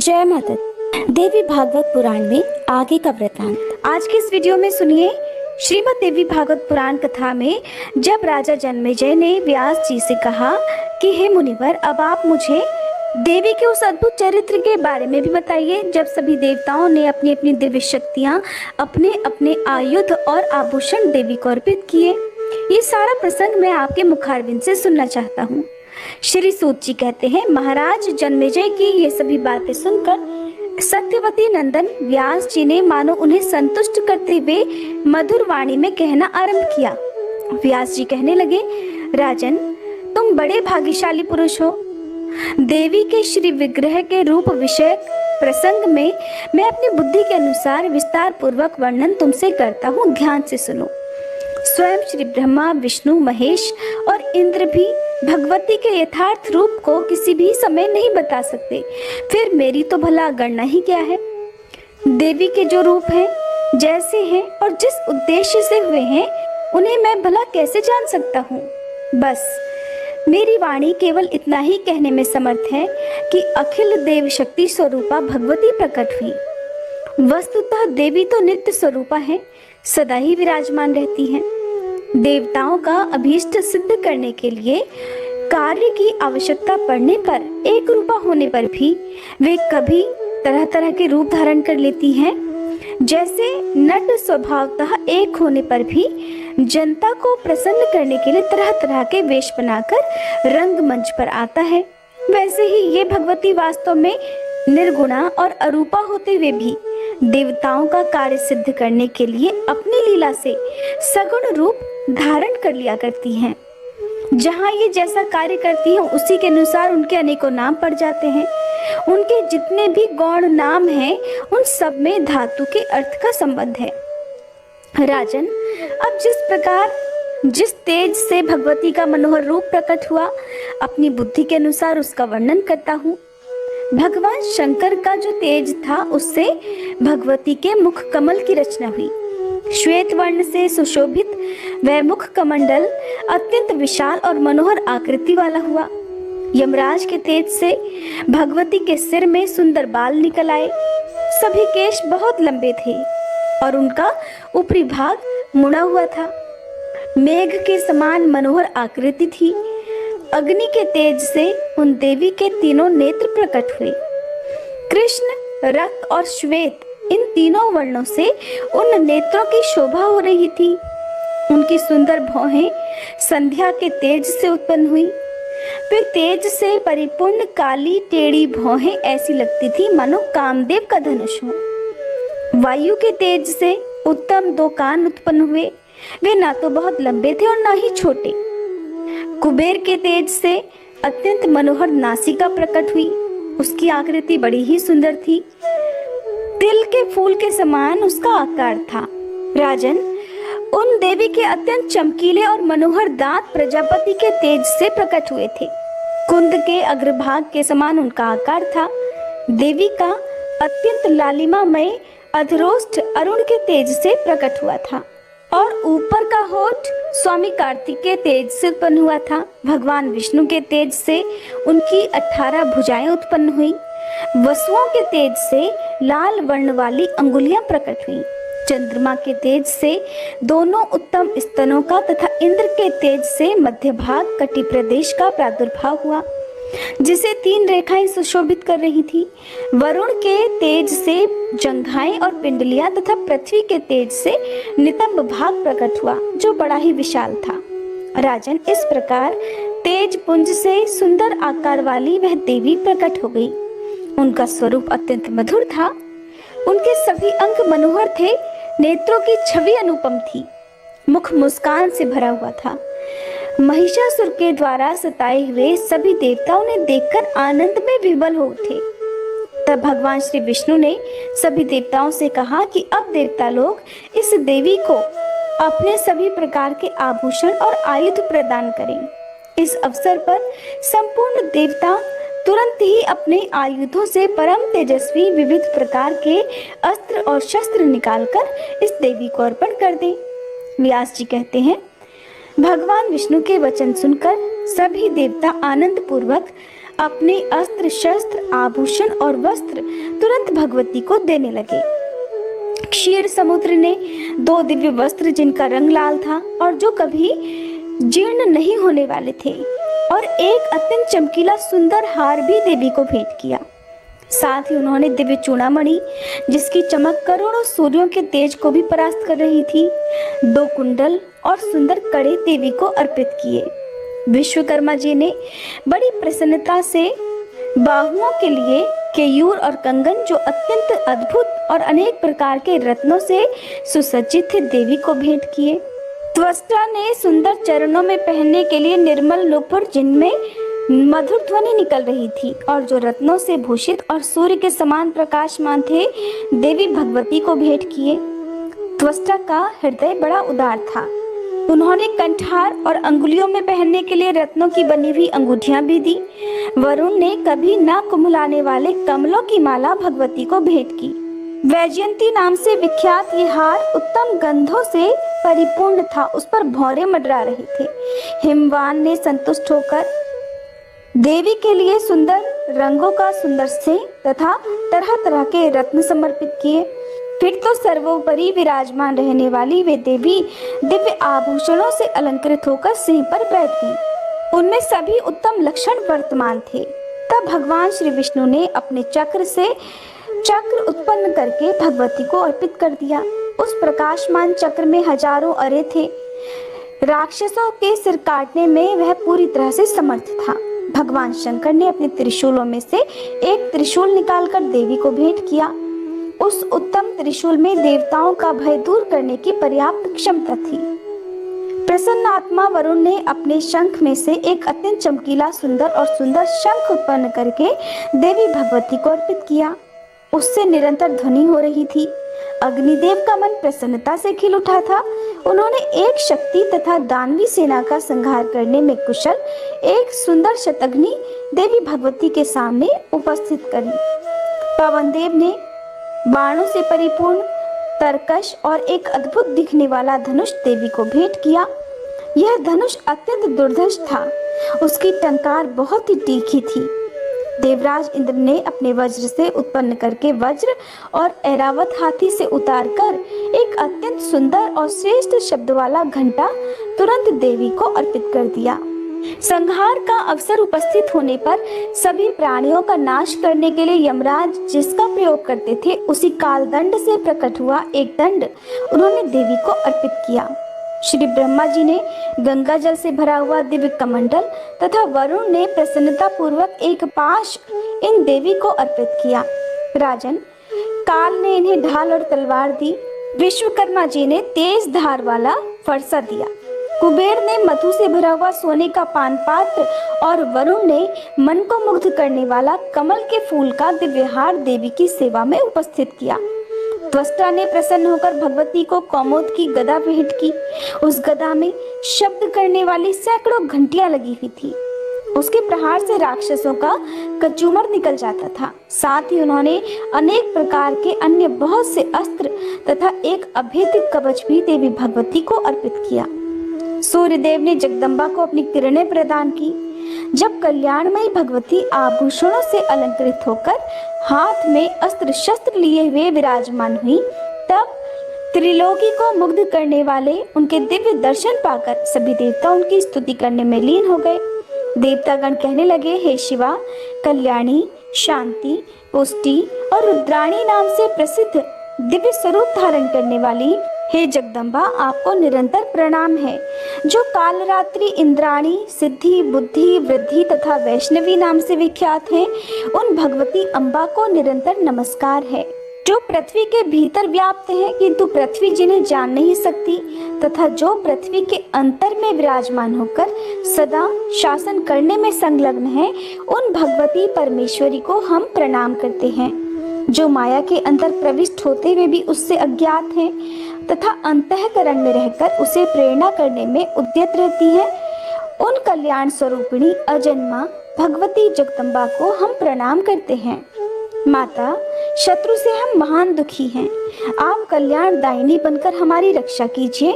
जय माता दी। देवी भागवत पुराण में आगे का वृतांत आज के इस वीडियो में सुनिए। श्रीमद् देवी भागवत पुराण कथा में जब राजा जन्मेजय ने व्यास जी से कहा कि हे मुनिवर, अब आप मुझे देवी के उस अद्भुत चरित्र के बारे में भी बताइए जब सभी देवताओं ने अपनी अपनी दिव्य शक्तियां, अपने अपने आयुध और आभूषण देवी को अर्पित किए। ये सारा प्रसंग मैं आपके मुखारविंद से सुनना चाहता हूँ। श्री सूत जी कहते हैं, महाराज जन्मेजय की ये सभी बातें सुनकर सत्यवती नंदन व्यास जी ने मानो उन्हें संतुष्ट करते हुए मधुर वाणी में कहना आरंभ किया। व्यास जी कहने लगे, राजन, तुम बड़े भाग्यशाली पुरुष हो। देवी के श्री विग्रह के रूप विषय प्रसंग में मैं अपनी बुद्धि के अनुसार विस्तार पूर्वक वर्णन तुमसे करता हूँ, ध्यान से सुनो। स्वयं श्री ब्रह्मा, विष्णु, महेश और इंद्र भी भगवती के यथार्थ रूप को किसी भी समय नहीं बता सकते, फिर मेरी तो भला गणना ही क्या है। देवी के जो रूप हैं, जैसे हैं और जिस उद्देश्य से हुए हैं, उन्हें मैं भला कैसे जान सकता हूँ। बस मेरी वाणी केवल इतना ही कहने में समर्थ है कि अखिल देव शक्ति स्वरूपा भगवती प्रकट हुई। वस्तुतः देवी तो नित्य स्वरूपा है, सदा ही विराजमान रहती हैं। देवताओं का अभीष्ट सिद्ध करने के लिए कार्य की आवश्यकता पड़ने पर, एक रूपा होने पर भी वे कभी तरह तरह के रूप धारण कर लेती हैं। जैसे नट स्वभावतः एक होने पर भी जनता को प्रसन्न करने के लिए तरह तरह के वेश बनाकर रंगमंच पर आता है, वैसे ही ये भगवती वास्तव में निर्गुणा और अरूपा होते हुए भी देवताओं का कार्य सिद्ध करने के लिए अपनी लीला से सगुण रूप धारण कर लिया करती हैं। जहाँ ये जैसा कार्य करती हैं, उसी के अनुसार उनके अनेकों नाम पड़ जाते हैं। उनके जितने भी गौण नाम हैं, उन सब में धातु के अर्थ का संबंध है। राजन, अब जिस प्रकार जिस तेज से भगवती का मनोहर रूप प्रकट हुआ, अपनी बुद्धि के अनुसार उसका वर्णन करता हूँ। भगवान शंकर का जो तेज था, उससे भगवती के मुख कमल की रचना हुई। श्वेत वर्ण से सुशोभित वह मुख कमंडल अत्यंत विशाल और मनोहर आकृति वाला हुआ। यमराज के तेज से भगवती के सिर में सुंदर बाल निकल आए। सभी केश बहुत लंबे थे और उनका ऊपरी भाग मुड़ा हुआ था। मेघ के समान मनोहर आकृति थी। अग्नि के तेज से उन देवी के तीनों नेत्र प्रकट हुए। कृष्ण, रक्त और श्वेत, इन तीनों वर्णों से उन नेत्रों की शोभा हो रही थी। उनकी सुंदर भौहें संध्या के तेज से उत्पन्न हुई। वे तेज से परिपूर्ण काली टेढ़ी भौहें ऐसी लगती थी मानो कामदेव का धनुष हो। वायु के तेज से उत्तम दो कान उत्पन्न हुए। वे ना तो बहुत लंबे थे और ना ही छोटे। कुबेर के तेज से अत्यंत मनोहर नासिका प्रकट हुई। उसकी आकृति बड़ी ही सुंदर थी। तिल के फूल के समान उसका आकार था। राजन, उन देवी के अत्यंत चमकीले और मनोहर दांत प्रजापति के तेज से प्रकट हुए थे। कुंद के अग्रभाग के समान उनका आकार था। देवी का अत्यंत लालिमामय अधरोष्ठ अरुण के तेज से प्रकट हुआ था और ऊपर का होठ स्वामी कार्तिक के तेज से उत्पन्न हुआ था। भगवान विष्णु के तेज से उनकी 18 भुजाएं उत्पन्न हुई। वसुओं के तेज से लाल वर्ण वाली अंगुलियां प्रकट हुई। चंद्रमा के तेज से दोनों उत्तम स्तनों का तथा इंद्र के तेज से मध्य भाग कटी प्रदेश का प्रादुर्भाव हुआ, जिसे 3 रेखाएं सुशोभित कर रही थी। वरुण के तेज से जंघाएं और पिंडलियां तथा पृथ्वी के तेज से नितंब भाग प्रकट हुआ, जो बड़ा ही विशाल था। राजन, इस प्रकार तेज पुंज से सुंदर आकार वाली वह देवी प्रकट हो गई। उनका स्वरूप अत्यंत मधुर था। उनके सभी अंग मनोहर थे। नेत्रों की छवि अनुपम थी। मुख मुस्कान से भरा हुआ था। महिषासुर के द्वारा सताए हुए सभी देवता उन्हें देखकर आनंद में विह्वल हो उठे। तब भगवान श्री विष्णु ने सभी देवताओं से कहा कि अब देवता लोग इस देवी को अपने सभी प्रकार के आभूषण और आयुध प्रदान करें। इस अवसर पर संपूर्ण देवता तुरंत ही अपने आयुधों से परम तेजस्वी विविध प्रकार के अस्त्र और शस्त्र निकालकर इस देवी को अर्पण कर दें। व्यास जी कहते हैं, भगवान विष्णु के वचन सुनकर सभी देवता आनंद पूर्वक अपने अस्त्र शस्त्र आभूषण और वस्त्र तुरंत भगवती को देने लगे। क्षीर समुद्र ने 2 दिव्य वस्त्र जिनका रंग लाल था और जो कभी जीर्ण नहीं होने वाले थे, और एक अत्यंत चमकीला सुंदर हार भी देवी को भेंट किया। साथ ही उन्होंने दिव्य चूड़ामणि जिसकी चमक करोड़ों सूर्यों के तेज को भी परास्त कर रही थी, 2 कुंडल और सुंदर कड़े देवी को अर्पित किए। विश्वकर्मा जी ने बड़ी प्रसन्नता से बाहुओं के लिए केयूर और कंगन जो अत्यंत अद्भुत और अनेक प्रकार के रत्नों से सुसज्जित थे देवी को भेंट किए। त्वष्टा ने सुंदर चरणों में पहनने के लिए निर्मल नुपुर जिनमें मधुर ध्वनि निकल रही थी और जो रत्नों से भूषित और सूर्य के समान प्रकाशमान थे, देवी भगवती को भेंट किए। त्वष्टा का हृदय बड़ा उदार था। उन्होंने कंठार और अंगुलियों में पहनने के लिए रत्नों की बनी हुई अंगूठियां भी दी। वरुण ने कभी न कुम्हलाने वाले कमलों की माला भगवती को भेंट की। वैजयंती नाम से विख्यात ये हार उत्तम गंधों से परिपूर्ण था, उस पर भौरे मंडरा रहे थे। हिमवान ने संतुष्ट होकर देवी के लिए सुंदर रंगों का सुंदर सिंह तथा तरह तरह के रत्न समर्पित किए। फिर तो सर्वोपरि विराजमान रहने वाली वे देवी दिव्य आभूषणों से अलंकृत होकर सिंह पर बैठ गईं। उनमें सभी उत्तम लक्षण वर्तमान थे। तब भगवान श्री विष्णु ने अपने चक्र से चक्र उत्पन्न करके भगवती को अर्पित कर दिया। उस प्रकाशमान चक्र में हजारों अरे थे। राक्षसों के सिर काटने में वह पूरी तरह से समर्थ था। भगवान शंकर ने अपने त्रिशूलों में से एक त्रिशूल निकालकर देवी को भेंट किया। उस उत्तम त्रिशूल में देवताओं का भय दूर करने की पर्याप्त क्षमता थी। प्रसन्न आत्मा वरुण ने अपने शंख में से एक अत्यंत चमकीला सुंदर शंख उत्पन्न करके देवी भगवती को अर्पित किया। उससे निरंतर ध्वनि हो रही थी। अग्निदेव का मन प्रसन्नता से खिल उठा था। उन्होंने एक शक्ति तथा दानवी सेना का संहार करने में कुशल एक सुंदर शतघ्नी देवी भगवती के सामने उपस्थित करी। पवनदेव ने बाणों से परिपूर्ण तरकश और एक अद्भुत दिखने वाला धनुष देवी को भेंट किया। यह धनुष अत्यंत दुर्धर्ष था। उसकी टंकार बहुत ही तीखी थी। देवराज इंद्र ने अपने वज्र से उत्पन्न करके वज्र और ऐरावत हाथी से उतारकर एक अत्यंत सुंदर और श्रेष्ठ शब्द वाला घंटा तुरंत देवी को अर्पित कर दिया। संहार का अवसर उपस्थित होने पर सभी प्राणियों का नाश करने के लिए यमराज जिसका प्रयोग करते थे, उसी काल दंड से प्रकट हुआ एक दंड उन्होंने देवी को अर्पित किया। श्री ब्रह्मा जी ने गंगा जल से भरा हुआ दिव्य कमंडल तथा वरुण ने प्रसन्नता पूर्वक एक पाश इन देवी को अर्पित किया। राजन, काल ने इन्हें ढाल और तलवार दी। विश्वकर्मा जी ने तेज धार वाला फरसा दिया। कुबेर ने मधु से भरा हुआ सोने का पान पात्र और वरुण ने मन को मुग्ध करने वाला कमल के फूल का दिव्य हार देवी की सेवा में उपस्थित किया। त्वष्टा ने प्रसन्न होकर भगवती को कौमोद की गदा भेंट की। उस गदा में शब्द करने वाली सैकड़ों घंटियां लगी हुई थी। उसके प्रहार से राक्षसों का कचूमर निकल जाता था। साथ ही उन्होंने अनेक प्रकार के अन्य बहुत से अस्त्र तथा एक अभेद्य कवच भी देवी भगवती को अर्पित किया। सूर्यदेव ने जगदम्बा को अपनी किरणें प्रदान की। जब कल्याणमयी भगवती आभूषणों से अलंकृत होकर हाथ में अस्त्र शस्त्र लिए हुए विराजमान हुई, तब त्रिलोकी को मुग्ध करने वाले उनके दिव्य दर्शन पाकर सभी देवता उनकी स्तुति करने में लीन हो गए। देवतागण कहने लगे, हे शिवा, कल्याणी, शांति, पुष्टि और रुद्राणी नाम से प्रसिद्ध दिव्य स्वरूप धारण करने वाली हे जगदम्बा, आपको निरंतर प्रणाम है। जो कालरात्रि, इंद्राणी, सिद्धि, बुद्धि, वृद्धि तथा वैष्णवी नाम से विख्यात हैं, उन भगवती अम्बा को निरंतर नमस्कार है। जो पृथ्वी के भीतर व्याप्त है किंतु पृथ्वी जिन्हें जान नहीं सकती, तथा जो पृथ्वी के अंतर में विराजमान होकर सदा शासन करने में संलग्न है, उन भगवती परमेश्वरी को हम प्रणाम करते हैं। जो माया के अंदर प्रविष्ट होते हुए भी उससे अज्ञात हैं तथा अंतःकरण में रहकर उसे प्रेरणा करने में उद्यत रहती हैं, उन कल्याण स्वरूपिणी अजन्मा भगवती जगदम्बा को हम प्रणाम करते हैं। माता, शत्रु से हम महान दुखी हैं। आप कल्याण दायिनी बनकर हमारी रक्षा कीजिए।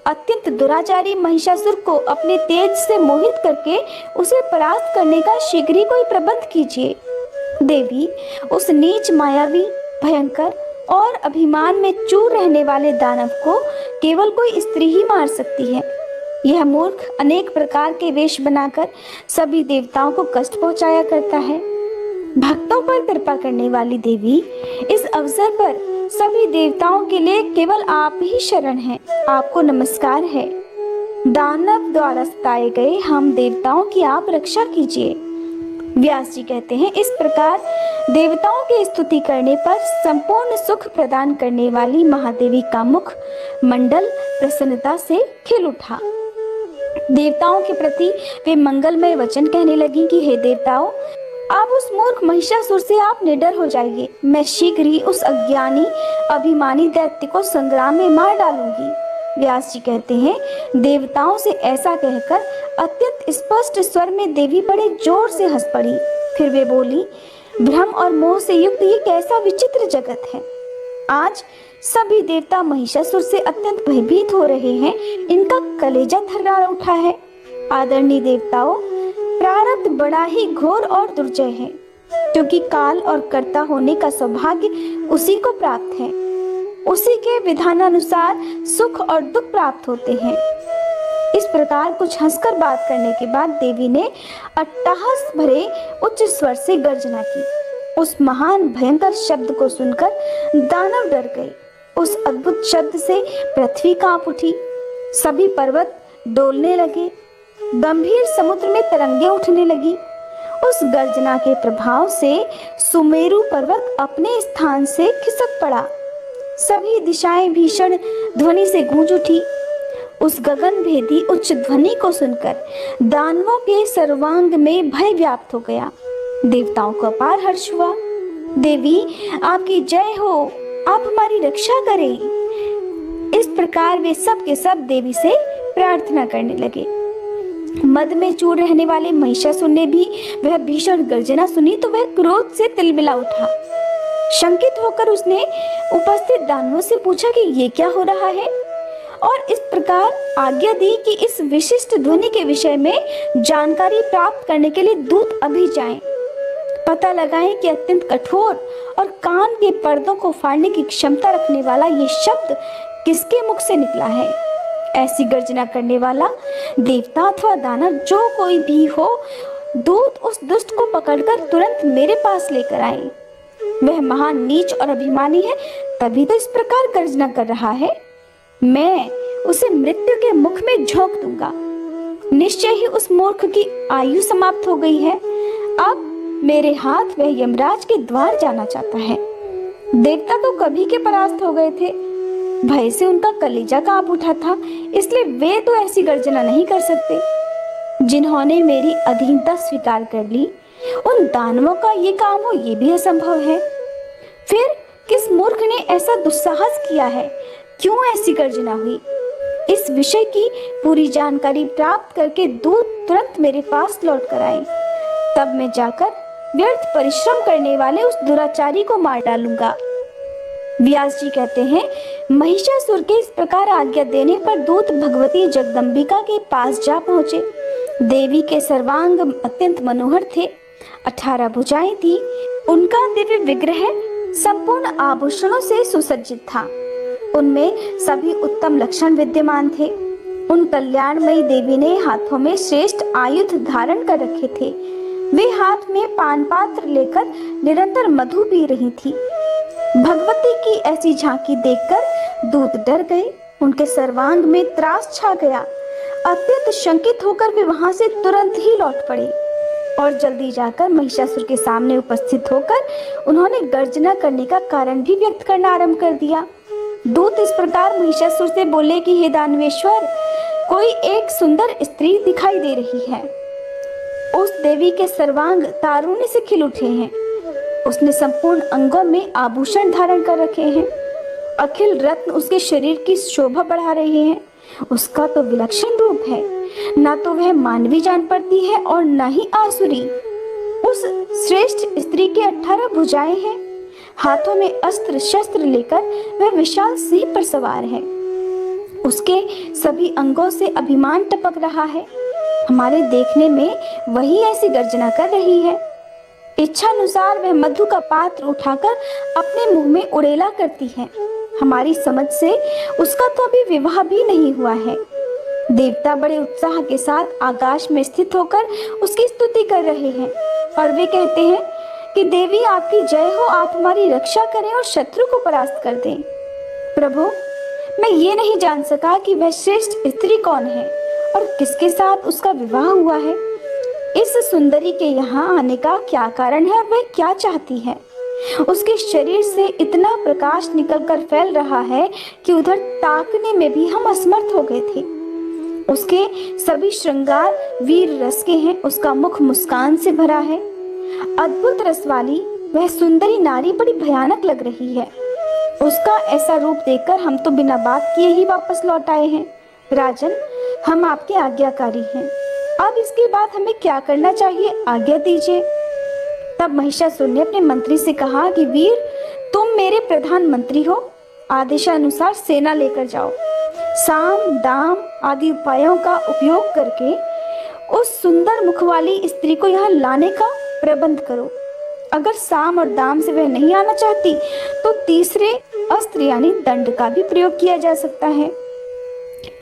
अत्यंत दुराचारी महिषासुर को अपने तेज से मोहित करके उसे परास्त करने का शीघ्र ही कोई प्रबंध कीजिए। देवी, उस नीच, मायावी, भयंकर और अभिमान में चूर रहने वाले दानव को केवल कोई स्त्री ही मार सकती है। यह मूर्ख अनेक प्रकार के वेश बनाकर सभी देवताओं को कष्ट पहुंचाया करता है। भक्तों पर कृपा करने वाली देवी, इस अवसर पर सभी देवताओं के लिए केवल आप ही शरण हैं। आपको नमस्कार है। दानव द्वारा सताए गए हम देवताओं की आप रक्षा कीजिए। व्यास जी कहते हैं, इस प्रकार देवताओं की स्तुति करने पर संपूर्ण सुख प्रदान करने वाली महादेवी का मुख मंडल प्रसन्नता से खिल उठा। देवताओं के प्रति वे मंगलमय वचन कहने लगी कि हे देवताओं, आप उस मूर्ख महिषासुर से आप निडर हो जाइए। मैं शीघ्र ही उस अज्ञानी अभिमानी दैत्य को संग्राम में मार डालूंगी। व्यास जी कहते हैं, देवताओं से ऐसा कहकर अत्यंत स्पष्ट स्वर में देवी बड़े जोर से हंस पड़ी। फिर वे बोली, भ्रम और मोह से युक्त ये कैसा विचित्र जगत है। आज सभी देवता महिषासुर से अत्यंत भयभीत हो रहे हैं। इनका कलेजा थर्रा उठा है। आदरणीय देवताओं, प्रारब्ध बड़ा ही घोर और दुर्जय है, क्योंकि काल और कर्ता होने का सौभाग्य उसी को प्राप्त है। उसी के विधानानुसार सुख और दुख प्राप्त होते हैं। इस प्रकार कुछ हंसकर बात करने के बाद देवी ने अट्टहास भरे उच्च स्वर से गर्जना की। उस महान भयंकर शब्द को सुनकर दानव डर गए। उस अद्भुत शब्द से पृथ्वी कांप उठी, सभी पर्वत डोलने लगे, गंभीर समुद्र में तरंगे उठने लगी। उस गर्जना के प्रभाव से सुमेरु पर्वत अपने स्थान से खिसक पड़ा। सभी दिशाएं भीषण ध्वनि से गूंज उठी। उस गगन भेदी उच्च ध्वनि को सुनकर दानवों के सर्वांग में भय व्याप्त हो गया। देवताओं को अपार हर्ष हुआ। देवी, आपकी जय हो, आप हमारी रक्षा करें। इस प्रकार वे सब के सब देवी से प्रार्थना करने लगे। मद में चूर रहने वाले महिषासुर ने भी वह भीषण गर्जना सुनी तो वह क्रोध से तिलमिला उठा। शंकित होकर उसने उपस्थित दानवों से पूछा कि ये क्या हो रहा है, और इस प्रकार आज्ञा दी कि इस विशिष्ट ध्वनि के विषय में जानकारी प्राप्त करने के लिए दूत अभी जाएं। पता लगाएं कि अत्यंत कठोर और कान के पर्दों को फाड़ने की क्षमता रखने वाला ये शब्द किसके मुख से निकला है। ऐसी गर्जना करने वाला देवता अथवा दानव जो कोई भी हो, दूत उस दुष्ट को पकड़कर तुरंत मेरे पास लेकर आए। वह महान नीच और अभिमानी है, तभी तो इस प्रकार गर्जना कर रहा है। मैं उसे मृत्यु के मुख में झोंक दूंगा। निश्चय ही उस मूर्ख की आयु समाप्त हो गई है। अब मेरे हाथ वह यमराज के द्वार जाना चाहता है। देवता तो कभी के परास्त हो गए थे। भय से उनका कलेजा कांप उठा था, इसलिए वे तो ऐसी गर्जना नहीं कर सकते। जिन्होंने मेरी अधीनता स्वीकार कर ली, उन दानवों का ये काम हो ये भी असंभव है। फिर किस मूर्ख ने ऐसा दुस्साहस किया है? क्यों ऐसी गर्जना हुई? इस विषय की पूरी जानकारी प्राप्त करके दूत तुरंत मेरे पास लौट कर आए। तब मैं जाकर व्यर्थ परिश्रम करने वाले उस दुराचारी को मार डालूंगा। व्यास जी कहते हैं, महिषासुर के इस प्रकार आज्ञा देने पर दूत भगवती जगदम्बिका के पास जा पहुंचे। देवी के सर्वांग अत्यंत मनोहर थे। 18 भुजाएं थी। उनका दिव्य विग्रह संपूर्ण आभूषणों से सुसज्जित था। उनमें सभी उत्तम लक्षण विद्यमान थे। उन कल्याणमयी देवी ने हाथों में श्रेष्ठ आयुध धारण कर रखे थे। वे हाथ में पान पात्र लेकर निरंतर मधु पी रही थी। भगवती की ऐसी झांकी देखकर दूत डर गए। उनके सर्वांग में त्रास छा गया। अत्यंत शंकित होकर वे वहां से तुरंत ही लौट पड़े और जल्दी जाकर महिषासुर के सामने उपस्थित होकर उन्होंने गर्जना करने का कारण भी व्यक्त करना आरंभ कर दिया। दूत इस प्रकार महिषासुर से बोले कि हे दानवेश्वर, कोई एक सुंदर स्त्री दिखाई दे रही है। उस देवी के सर्वांग तारुण्य से खिल उठे हैं। उसने संपूर्ण अंगों में आभूषण धारण कर रखे हैं। अखिल रत्न उसके शरीर की शोभा बढ़ा रहे हैं। उसका तो विलक्षण रूप है। ना तो वह मानवी जान पड़ती है और न ही आसुरी। उस श्रेष्ठ स्त्री के 18 भुजाएं हैं। हाथों में अस्त्र शस्त्र लेकर वह विशाल सिंह पर सवार है। उसके सभी अंगों से अभिमान टपक रहा है। हमारे देखने में वही ऐसी गर्जना कर रही है। इच्छानुसार वह मधु का पात्र उठाकर अपने मुंह में उड़ेला करती है। हमारी समझ से उसका तो अभी विवाह भी नहीं हुआ है। देवता बड़े उत्साह के साथ आकाश में स्थित होकर उसकी स्तुति कर रहे हैं और वे कहते हैं कि देवी आपकी जय हो, आप हमारी रक्षा करें और शत्रु को परास्त कर दें। प्रभु, मैं ये नहीं जान सका कि वह श्रेष्ठ स्त्री कौन है और किसके साथ उसका विवाह हुआ है। इस सुंदरी के यहाँ आने का क्या कारण है, वह क्या चाहती है। उसके शरीर से इतना प्रकाश निकलकर फैल रहा है कि उधर ताकने में भी हम असमर्थ हो गए थे। उसके सभी श्रृंगार वीर रस के हैं। उसका मुख मुस्कान से भरा है। अद्भुत रस वाली वह सुंदरी नारी बड़ी भयानक लग रही है। उसका ऐसा रूप देखकर हम तो बिना बात किए ही वापस लौट आए हैं। राजन, हम आपके आज्ञाकारी हैं। अब इसके बाद हमें क्या करना चाहिए, आज्ञा दीजिए। तब महिषासुर ने अपने मंत्री से कहा कि वीर, तुम मेरे प्रधानमंत्री हो, आदेशानुसार सेना लेकर जाओ। साम दाम आदि उपायों का उपयोग करके उस सुंदर मुख वाली स्त्री को यहाँ लाने का प्रबंध करो। अगर साम और दाम से वह नहीं आना चाहती तो तीसरे अस्त्र यानी दंड का भी प्रयोग किया जा सकता है।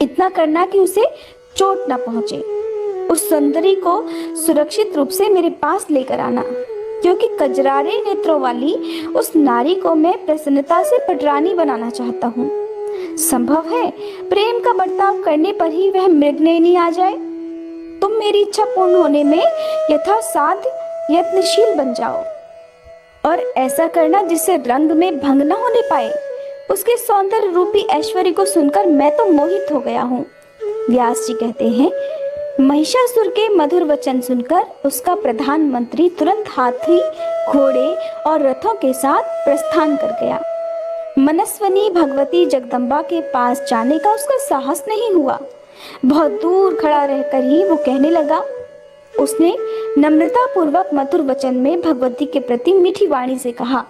इतना करना कि उसे चोट न पहुंचे। उस सुंदरी को सुरक्षित रूप से मेरे पास लेकर आना, क्योंकि कजरारे नेत्रों वाली उस नारी को मैं प्रसन्नता से पटरानी बनाना चाहता हूँ। संभव है प्रेम का बर्ताव करने पर ही वह मृगनयनी आ जाए। तुम मेरी इच्छा पूर्ण होने में यथासाध्य यत्नशील बन जाओ और ऐसा करना जिससे रंग में भंग न होने पाए। उसके सौंदर्य रूपी ऐश्वर्य को सुनकर मैं तो मोहित हो गया हूँ। व्यास जी कहते हैं, महिषासुर के मधुर वचन सुनकर उसका प्रधानमंत्री तुरंत हाथी, घोड़े और रथों के साथ प्रस्थान कर गया। मनस्वनी भगवती जगदम्बा के पास जाने का उसका साहस नहीं हुआ। बहुत दूर खड़ा रहकर ही वो कहने लगा। उसने नम्रता पूर्वक मधुर वचन में भगवती के प्रति मीठी वाणी से कहा,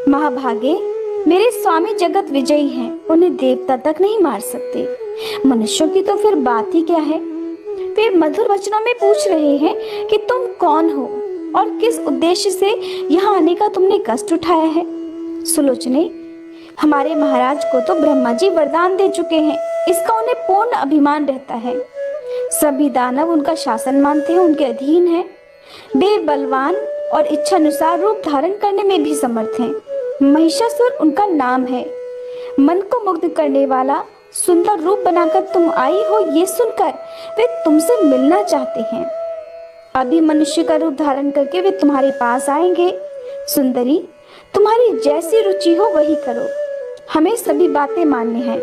महाभागे, मेरे स्वामी जगत विजयी हैं, उन्हें देवता तक नहीं मार सकते। मनुष्यों की तो फिर बात ही क्या है। वे मधुर वचनों में पूछ रहे हैं कि तुम कौन हो और किस उद्देश्य से यहाँ आने का तुमने कष्ट उठाया है। सुलोचने, हमारे महाराज को तो ब्रह्मा जी वरदान दे चुके हैं, इसका उन्हें पूर्ण अभिमान रहता है। सभी दानव उनका शासन मानते हैं, उनके अधीन हैं। वे बलवान और इच्छानुसार रूप धारण करने में भी समर्थ हैं। महिषासुर उनका नाम है। मन को मुग्ध करने वाला सुंदर रूप बनाकर तुम आई हो, ये सुनकर वे तुमसे मिलना चाहते हैं। अभी मनुष्य का रूप धारण करके वे तुम्हारे पास आएंगे। सुंदरी, तुम्हारी जैसी रुचि हो वही करो, हमें सभी बातें मान्य हैं।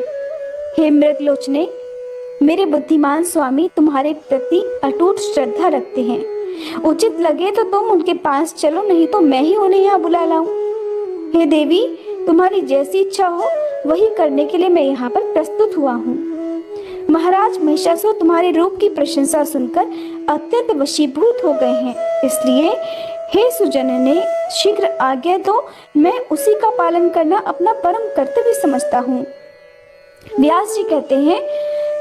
हे मृगलोचने, मेरे बुद्धिमान स्वामी तुम्हारे प्रति अटूट श्रद्धा रखते हैं। उचित लगे तो तुम उनके पास चलो, नहीं तो मैं ही उन्हें यहाँ बुला लाऊं। हे देवी, तुम्हारी जैसी इच्छा हो वही करने के लिए मैं यहाँ पर प्रस्तुत हुआ हूँ। महाराज महिषासुर तुम्हारे रूप की प्रशंसा सुनकर अत्यंत वशीभूत हो गए हैं, इसलिए हे सुजनने, शीघ्र आज्ञा दो, मैं उसी का पालन करना अपना परम कर्तव्य समझता हूँ। व्यास जी कहते हैं,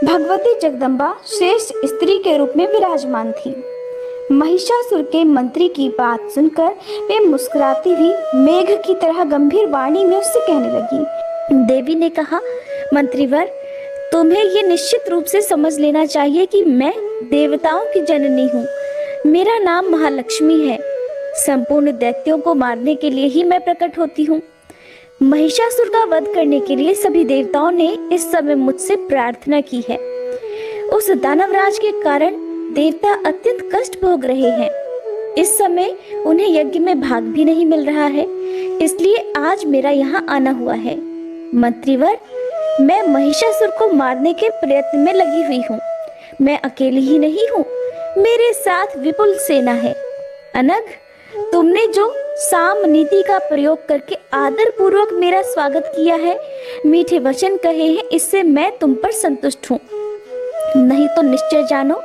भगवती जगदम्बा श्रेष्ठ स्त्री के रूप में विराजमान थी। महिषासुर के मंत्री की बात सुनकर वे मुस्कुराती हुई मेघ की तरह गंभीर वाणी में उससे कहने लगी। देवी ने कहा, मंत्रीवर, तुम्हें ये निश्चित रूप से समझ लेना चाहिए कि मैं देवताओं की जननी हूँ। मेरा नाम महालक्ष्मी है। संपूर्ण दैत्यों को मारने के लिए ही मैं प्रकट होती हूँ। महिषासुर का वध करने के लिए सभी देवताओं ने इस समय मुझसे प्रार्थना की है। उस दानवराज के कारण देवता अत्यंत कष्ट भोग रहे हैं। इस समय उन्हें यज्ञ में भाग भी नहीं मिल रहा है, इसलिए आज मेरा यहाँ आना हुआ है। मंत्रीवर, मैं महिषासुर को मारने के प्रयत्न में लगी हुई हूँ। मैं अकेली ही नहीं हूँ, मेरे साथ विपुल सेना है। अनग, तुमने जो साम नीति का प्रयोग करके आदर पूर्वक मेरा स्वागत किया है, मीठे वचन कहे हैं, इससे मैं तुम पर संतुष्ट हूँ। नहीं तो निश्चय जानो,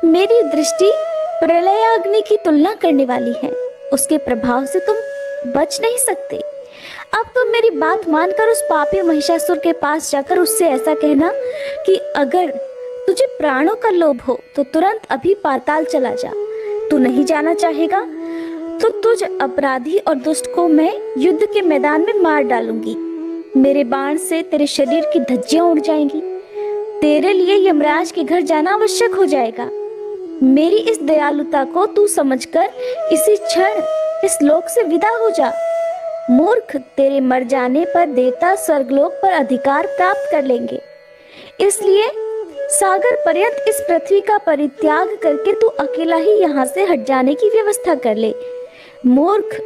मेरी दृष्टि प्रलयाग्नि की तुलना करने वाली है। उसके प्रभाव से तुम बच नहीं सकते। अब तुम मेरी बात मानकर उस पापी महिषासुर के पास जाकर उससे ऐसा कहना कि अगर तुझे प्राणों का लोभ हो तो तुरंत अभी पाताल चला जा। तू नहीं जाना चाहेगा तो तुझ अपराधी और दुष्ट को मैं युद्ध के मैदान में मार डालूंगी। मेरे बाण से तेरे शरीर की धज्जियां उड़ जाएंगी। तेरे लिए यमराज के घर जाना आवश्यक हो जाएगा। मेरी इस दयालुता को तू समझकर इसी क्षण इस लोक से विदा हो जा। मूर्ख, तेरे मर जाने पर देवता स्वर्गलोक पर अधिकार प्राप्त कर लेंगे, इसलिए सागर पर्यंत इस पृथ्वी का परित्याग करके तू अकेला ही यहाँ से हट जाने की व्यवस्था कर ले। मूर्ख,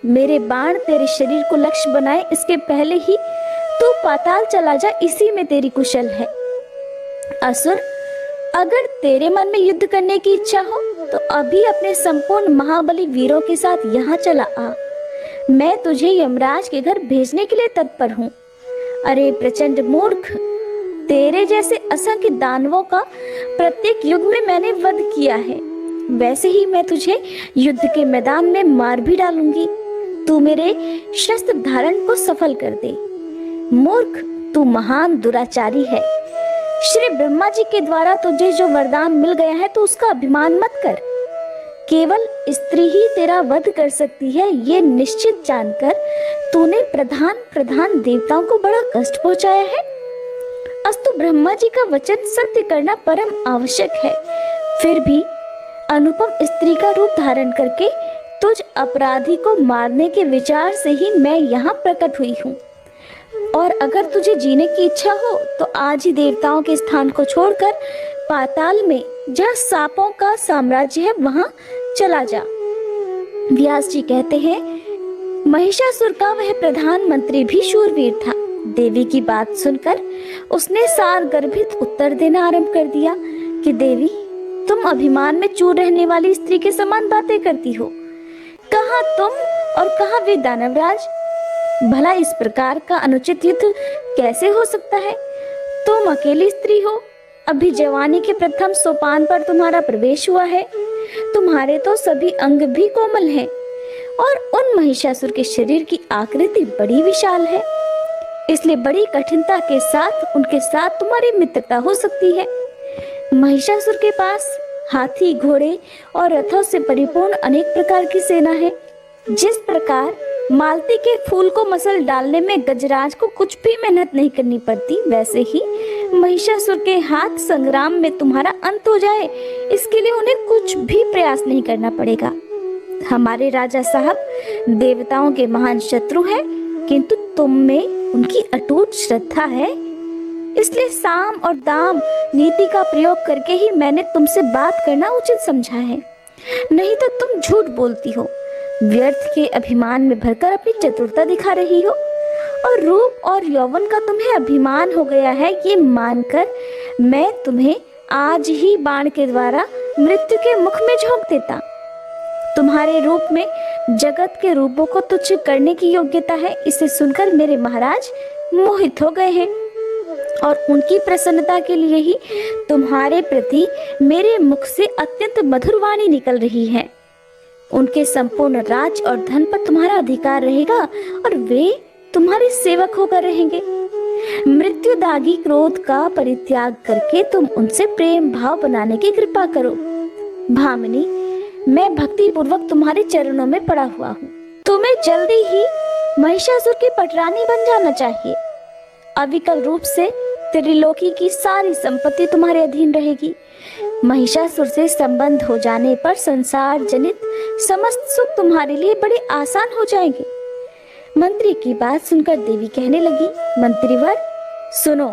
मेरे बाण तेरे शरीर को लक्ष्य बनाए इसके पहले ही तू पाताल चला जा, इसी में तेरी कुशल है। असुर, अगर तेरे मन में युद्ध करने की इच्छा हो तो अभी अपने संपूर्ण महाबली वीरों के साथ यहाँ चला आ। मैं तुझे यमराज के घर भेजने के लिए तत्पर हूँ। अरे प्रचंड मूर्ख, तेरे जैसे असंख्य दानवों का प्रत्येक युग में मैंने वध किया है, वैसे ही मैं तुझे युद्ध के मैदान में मार भी डालूंगी। तू मेरे शस्त्र धारण को सफल कर दे। मूर्ख, तू महान दुराचारी है। श्री ब्रह्मा जी के द्वारा तुझे जो वरदान मिल गया है तो उसका अभिमान मत कर। केवल स्त्री ही तेरा वध कर सकती है, ये निश्चित जानकर तूने प्रधान देवताओं को बड़ा कष्ट पहुंचाया है। अस्तु ब्रह्मा जी का वचन सत्य करना परम आवश्यक है, फिर भी अनुपम स्त्री का रूप धारण करके तुझ अपराधी को मारने के विचार से ही मैं यहाँ प्रकट हुई हूँ। और अगर तुझे जीने की इच्छा हो तो आज ही देवताओं के स्थान को छोड़कर पाताल में जहाँ सांपों का साम्राज्य है वहां चला जा। व्यास जी कहते हैं, महिषासुर का वह प्रधानमंत्री भी शूरवीर था। देवी की बात सुनकर उसने सार गर्भित उत्तर देना आरंभ कर दिया कि देवी, तुम अभिमान में चूर रहने वाली स्त्री के समान बातें करती हो। कहाँ तुम और कहाँ वे दानवराज। भला इस प्रकार का अनुचित युद्ध कैसे हो सकता है। तुम अकेली स्त्री हो, अभी जवानी के प्रथम सोपान पर तुम्हारा प्रवेश हुआ है। तुम्हारे तो सभी अंग भी कोमल हैं और उन महिषासुर के शरीर की आकृति बड़ी विशाल है, इसलिए बड़ी कठिनता के साथ उनके साथ तुम्हारी मित्रता हो सकती है। महिषासुर के पास हाथी, घोड़े और रथों से परिपूर्ण अनेक प्रकार की सेना है। जिस प्रकार मालती के फूल को मसल डालने में गजराज को कुछ भी मेहनत नहीं करनी पड़ती, वैसे ही महिषासुर के हाथ संग्राम में तुम्हारा अंत हो जाए, इसके लिए उन्हें कुछ भी प्रयास नहीं करना पड़ेगा। हमारे राजा साहब देवताओं के महान शत्रु हैं, किंतु तुम में उनकी अटूट श्रद्धा है, इसलिए साम और दाम नीति का प्रयोग करके ही मैंने तुमसे बात करना उचित समझा है। नहीं तो तुम झूठ बोलती हो, व्यर्थ के अभिमान में भरकर अपनी चतुरता दिखा रही हो, और रूप और यौवन का तुम्हें अभिमान हो गया है, ये मानकर मैं तुम्हें आज ही बाण के द्वारा मृत्यु के मुख में झोंक देता। तुम्हारे रूप में जगत के रूपों को तुच्छ करने की योग्यता है, इसे सुनकर मेरे महाराज मोहित हो गए हैं और उनकी प्रसन्नता के लिए ही तुम्हारे प्रति मेरे मुख से अत्यंत मधुर वाणी निकल रही है। उनके संपूर्ण राज और धन पर तुम्हारा अधिकार रहेगा और वे तुम्हारे सेवक होकर रहेंगे। मृत्युदागी क्रोध का परित्याग करके तुम उनसे प्रेम भाव बनाने की कृपा करो। भामिनी, मैं भक्ति पूर्वक तुम्हारे चरणों में पड़ा हुआ हूँ। तुम्हें जल्दी ही महिषासुर की पटरानी बन जाना चाहिए। अविकल रूप से त्रिलोकी की सारी संपत्ति तुम्हारे अधीन रहेगी। महिषासुर से संबंध हो जाने पर संसार जनित समस्त सुख तुम्हारे लिए बड़े आसान हो जाएंगे। मंत्री की बात सुनकर देवी कहने लगी, मंत्रीवर सुनो,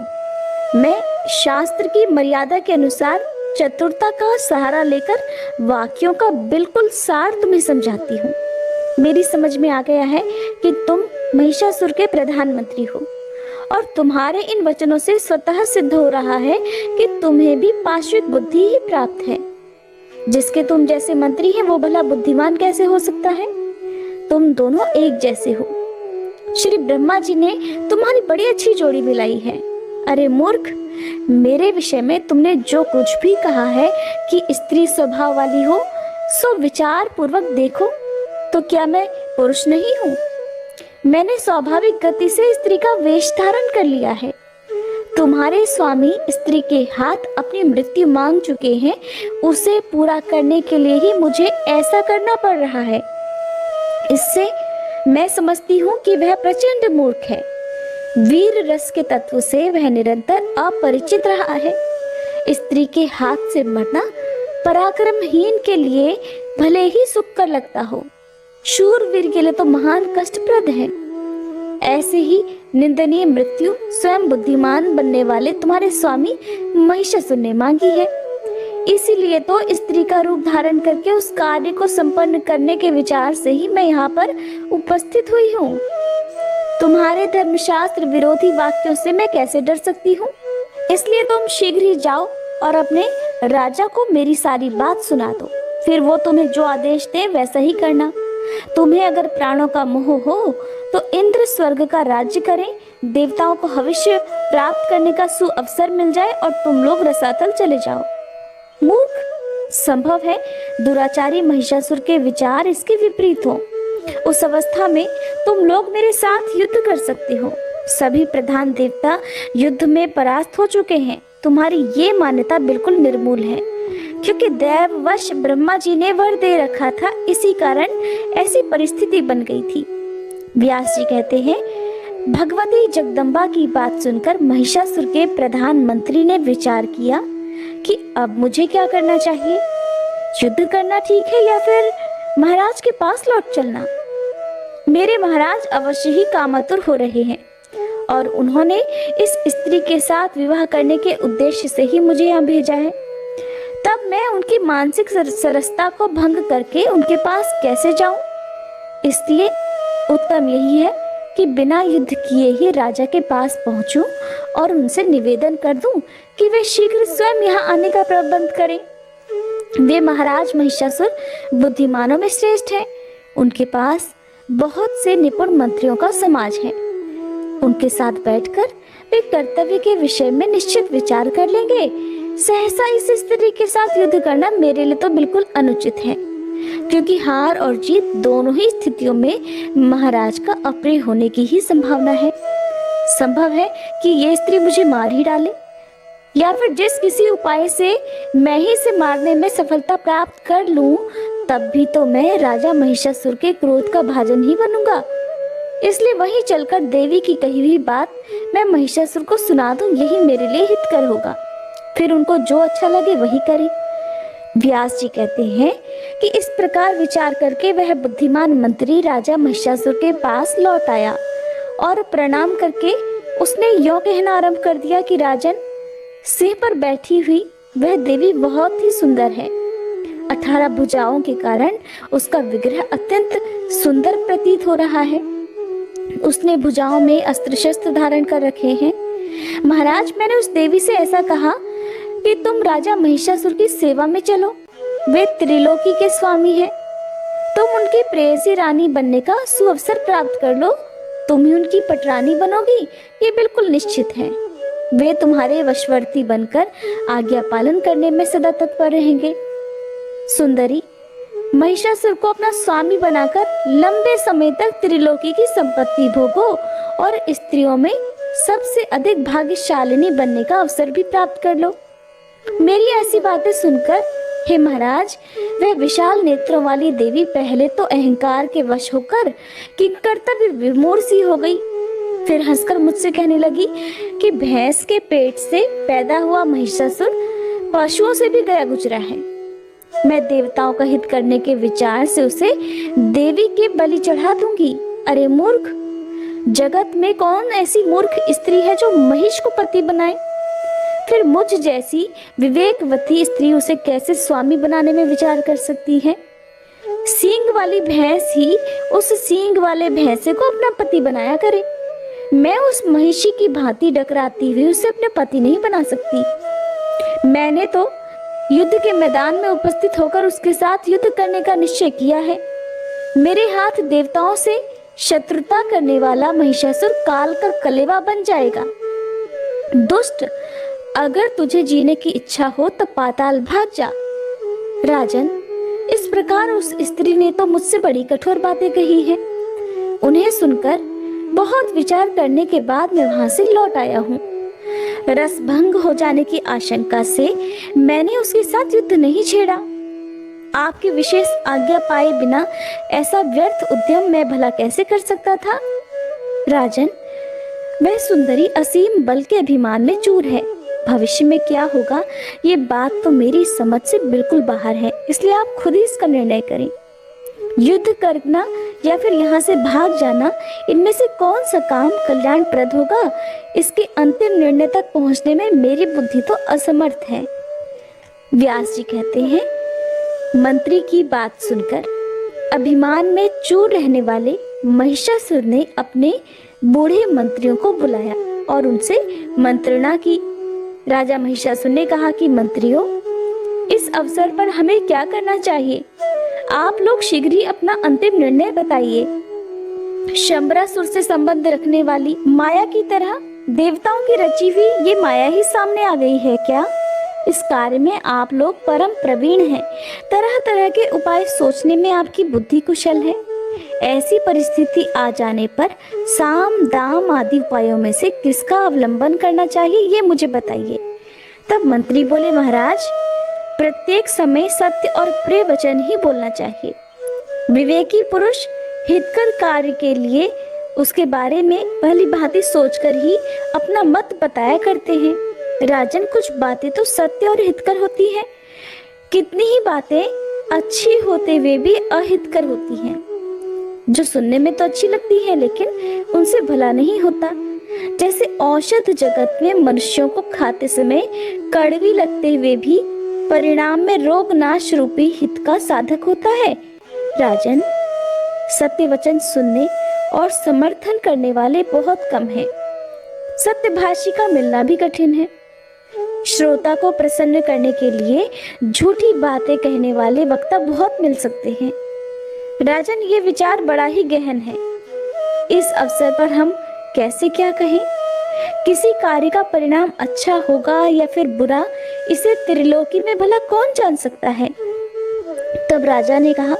मैं शास्त्र की मर्यादा के अनुसार चतुरता का सहारा लेकर वाक्यों का बिल्कुल सार तुम्हें समझाती हूँ। मेरी समझ में आ गया है कि तुम महिषासुर के प्रधानमंत्री हो और तुम्हारे इन वचनों से स्वतः सिद्ध हो रहा है कि तुम्हें भी पाशविक बुद्धि ही प्राप्त है। जिसके तुम जैसे मंत्री हैं वो भला बुद्धिमान कैसे हो सकता है। तुम दोनों एक जैसे हो। श्री ब्रह्मा जी ने तुम्हारी बड़ी अच्छी जोड़ी मिलाई है। अरे मूर्ख, मेरे विषय में तुमने जो कुछ भी कहा है कि स्त्री स्वभाव वाली हो, सो विचार पूर्वक देखो तो क्या मैं पुरुष नहीं हूँ। मैंने स्वाभाविक गति से स्त्री का वेश धारण कर लिया है। तुम्हारे स्वामी स्त्री के हाथ अपनी मृत्यु मांग चुके हैं, उसे पूरा करने के लिए ही मुझे ऐसा करना पड़ रहा है। इससे मैं समझती हूँ कि वह प्रचंड मूर्ख है। वीर रस के तत्व से वह निरंतर अपरिचित रहा है। स्त्री के हाथ से मरना पराक्रमहीन के लिए भले ही सुखकर लगता हो, शूरवीर के लिए तो महान कष्टप्रद है। ऐसे ही निंदनीय मृत्यु स्वयं बुद्धिमान बनने वाले तुम्हारे स्वामी महिषासुर ने मांगी है। इसीलिए तो स्त्री का रूप धारण करके उस कार्य को संपन्न करने के विचार से ही मैं यहाँ पर उपस्थित हुई हूँ। तुम्हारे धर्मशास्त्र विरोधी वाक्यों से मैं कैसे डर सकती हूँ? इसलिए तुम शीघ्र ही जाओ और अपने राजा को मेरी सारी बात सुना दो। फिर वो तुम्हें जो आदेश दे वैसा ही करना। तुम्हें अगर प्राणों का मोह हो तो इंद्र स्वर्ग का राज्य करें, देवताओं को भविष्य प्राप्त करने का सुअवसर मिल जाए और तुम लोग रसातल चले जाओ। मूर्ख, संभव है दुराचारी महिषासुर के विचार इसके विपरीत हो। उस अवस्था में तुम लोग मेरे साथ युद्ध कर सकते हो। सभी प्रधान देवता युद्ध में परास्त हो चुके हैं। तुम्हारी ये मान्यता बिल्कुल निर्मूल है, क्योंकि दैववश ब्रह्मा जी ने वर दे रखा था, इसी कारण ऐसी परिस्थिति बन गई थी। व्यास जी कहते हैं, भगवती जगदम्बा की बात सुनकर महिषासुर के प्रधानमंत्री ने विचार किया कि अब मुझे क्या करना चाहिए। युद्ध करना ठीक है या फिर महाराज के पास लौट चलना? मेरे महाराज अवश्य ही कामातुर हो रहे हैं और उन्होंने इस स्त्री के साथ विवाह करने के उद्देश्य से ही मुझे यहाँ भेजा है। तब मैं उनकी मानसिक सरसता को भंग करके उनके पास कैसे जाऊं? इसलिए उत्तम यही है कि बिना युद्ध किए ही राजा के पास पहुंचूं और उनसे निवेदन कर दूं कि वे शीघ्र स्वयं यहाँ आने का प्रबंध करें। वे महाराज महिषासुर बुद्धिमानों में श्रेष्ठ हैं। उनके पास बहुत से निपुण मंत्रियों का समाज है। उनके साथ बैठकर वे कर्तव्य के विषय में निश्चित विचार कर लेंगे। सहसा इस स्त्री के साथ युद्ध करना मेरे लिए तो बिल्कुल अनुचित है, क्योंकि हार और जीत दोनों ही स्थितियों में महाराज का अप्रिय होने की ही संभावना है। संभव है कि ये स्त्री मुझे मार ही डाले, या फिर जिस किसी उपाय से मैं ही इसे मारने में सफलता प्राप्त कर लूं, तब भी तो मैं राजा महिषासुर के क्रोध का भाजन ही बनूंगा। इसलिए वहीं चलकर देवी की कही हुई बात मैं महिषासुर को सुना दूं, यही मेरे लिए हितकर होगा। फिर उनको जो अच्छा लगे वही करें। व्यास जी कहते हैं कि इस प्रकार विचार करके वह बुद्धिमान मंत्री राजा महिषासुर के पास लौट आया और प्रणाम करके उसने यों कहना आरंभ कर दिया कि राजन, सिंह पर बैठी हुई वह देवी बहुत ही सुंदर है। 18 भुजाओं के कारण उसका विग्रह अत्यंत सुंदर प्रतीत हो रहा है। उसने भुजाओं में अस्त्र शस्त्र धारण कर रखे हैं। महाराज, मैंने उस देवी से ऐसा कहा कि तुम राजा महिषासुर की सेवा में चलो। वे त्रिलोकी के स्वामी हैं। तुम उनकी प्रेयसी रानी बनने का सुअवसर प्राप्त कर लो। तुम ही उनकी पटरानी बनोगी, ये बिल्कुल निश्चित है। वे तुम्हारे वशवर्ती बनकर आज्ञा पालन करने में सदा तत्पर रहेंगे। सुंदरी, महिषासुर को अपना स्वामी बनाकर लंबे समय तक त्रिलोकी की संपत्ति भोगो और स्त्रियों में सबसे अधिक भाग्यशालिनी बनने का अवसर भी प्राप्त कर लो। मेरी ऐसी बातें सुनकर हे महाराज, वह विशाल नेत्रों वाली देवी पहले तो अहंकार के वश होकर कि कर्तव्य विमूढ़ सी हो गई। फिर हंसकर मुझसे कहने लगी कि भैंस के पेट से पैदा हुआ महिषासुर पशुओं से भी गया गुजरा है। मैं देवताओं का हित करने के विचार से उसे देवी के बलि चढ़ा दूंगी। अरे मूर्ख, जगत में कौन ऐसी मूर्ख स्त्री है जो महिष को पति बनाए? फिर मुझ जैसी विवेकवती स्त्री उसे कैसे स्वामी बनाने में विचार कर सकती है? सींग वाली भैंस ही उस सींग वाले भैंसे को अपना पति बनाया करे। मैं उस महिषी की भांति डकराती हुई उसे अपने पति नहीं बना सकती। मैंने तो युद्ध के मैदान में उपस्थित होकर उसके साथ युद्ध करने का निश्चय किया है। मेरे हाथ देवताओं से शत्रुता करने वाला महिषासुर काल का कलेवा बन जाएगा। दुष्ट, अगर तुझे जीने की इच्छा हो तो पाताल भाग जा। राजन, इस प्रकार उस स्त्री ने तो मुझसे बड़ी कठोर बातें कही हैं। उन्हें सुनकर बहुत विचार करने के बाद मैं वहां से लौट आया हूँ। रस भंग हो जाने की आशंका से मैंने उसके साथ युद्ध नहीं छेड़ा। आपकी विशेष आज्ञा पाए बिना ऐसा व्यर्थ उद्यम मैं भला कैसे कर सकता था? राजन, वह सुंदरी असीम बल के अभिमान में चूर है। भविष्य में क्या होगा ये बात तो मेरी समझ से बिल्कुल बाहर है, इसलिए आप खुद ही इसका निर्णय करें। युद्ध करना या फिर यहाँ से भाग जाना, इनमें से कौन सा काम कल्याणप्रद होगा, इसके अंतिम निर्णय तक पहुँचने में मेरी बुद्धि तो असमर्थ है। व्यास जी कहते हैं, मंत्री की बात सुनकर अभिमान में चूर रहने वाले महिषासुर ने अपने बूढ़े मंत्रियों को बुलाया और उनसे मंत्रणा की। राजा महिषासुर ने कहा कि मंत्रियों, इस अवसर पर हमें क्या करना चाहिए? आप लोग शीघ्र ही अपना अंतिम निर्णय बताइए। शंबरासुर से संबंध रखने वाली माया की तरह देवताओं की रची हुई ये माया ही सामने आ गई है क्या? इस कार्य में आप लोग परम प्रवीण हैं। तरह तरह के उपाय सोचने में आपकी बुद्धि कुशल है। ऐसी परिस्थिति आ जाने पर साम दाम आदि उपायों में से किसका अवलंबन करना चाहिए, ये मुझे बताइए। तब मंत्री बोले, महाराज, प्रत्येक समय सत्य और प्रिय वचन ही बोलना चाहिए। विवेकी पुरुष हितकर कार्य के लिए उसके बारे में भली भांति सोचकर ही अपना मत बताया करते हैं। राजन, कुछ बातें तो सत्य और हितकर होती हैं, कितनी ही बातें अच्छी होते हुए भी अहितकर होती हैं, जो सुनने में तो अच्छी लगती है लेकिन उनसे भला नहीं होता। जैसे औषध जगत में मनुष्यों को खाते समय कड़वी लगते हुए भी परिणाम में रोग नाश रूपी हित का साधक होता है। राजन, सत्य वचन सुनने और समर्थन करने वाले बहुत कम हैं। सत्यभाषी का मिलना भी कठिन है। श्रोता को प्रसन्न करने के लिए झूठी बातें कहने वाले वक्ता बहुत मिल सकते हैं। राजन, ये विचार बड़ा ही गहन है। इस अवसर पर हम कैसे क्या कहें? किसी कार्य का परिणाम अच्छा होगा या फिर बुरा, इसे त्रिलोकी में भला कौन जान सकता है? तब राजा ने कहा,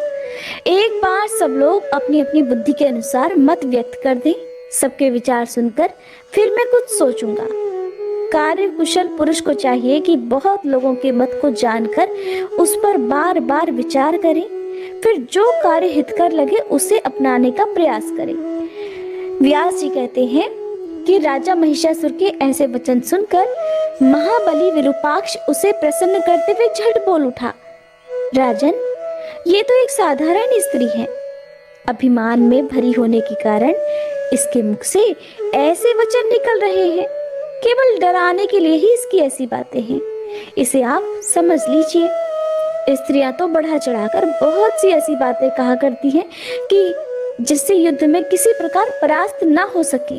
एक बार सब लोग अपनी अपनी बुद्धि के अनुसार मत व्यक्त कर दें। सबके विचार सुनकर फिर मैं कुछ सोचूंगा। कार्य कुशल पुरुष को चाहिए कि बहुत लोगों के मत को जानकर उस पर बार बार विचार करें, फिर जो कार्य हितकर लगे उसे अपनाने का प्रयास करें। व्यास जी कहते हैं कि राजा महिषासुर के ऐसे वचन सुनकर महाबली विरूपाक्ष उसे प्रसन्न करते हुए झट बोल उठा, राजन, ये तो एक साधारण स्त्री है। अभिमान में भरी होने के कारण इसके मुख से ऐसे वचन निकल रहे हैं। केवल डराने के लिए ही इसकी ऐसी बातें हैं। इसे आप समझ लीजिए। स्त्रियां तो बढ़ा चढ़ाकर बहुत सी ऐसी बातें कहा करती हैं कि जिससे युद्ध में किसी प्रकार परास्त ना हो सके,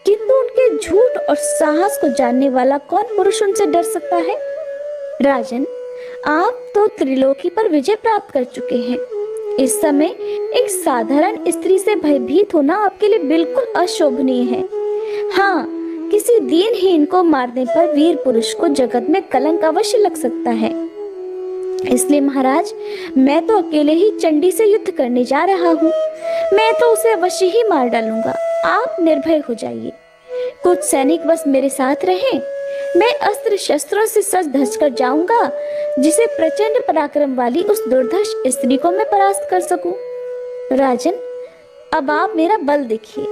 किंतु उनके झूठ और साहस को जानने वाला कौन पुरुष उनसे डर सकता है? राजन, आप तो त्रिलोकी पर विजय प्राप्त कर चुके हैं। इस समय एक साधारण स्त्री से भयभीत होना आपके लिए बिल्कुल अशोभनीय है। हाँ, किसी दीनहीन को मारने पर वीर पुरुष को जगत में कलंक अवश्य लग सकता है। इसलिए महाराज, मैं तो अकेले ही चंडी से युद्ध करने जा रहा हूँ। मैं तो उसे अवश्य ही मार डालूंगा। आप निर्भय हो जाइए। कुछ सैनिक बस मेरे साथ रहें। मैं अस्त्र शस्त्रों से सज धज कर जाऊंगा, जिसे प्रचंड पराक्रम वाली उस दुर्धर्ष स्त्री को मैं परास्त कर सकूं। राजन, अब आप मेरा बल देखिए।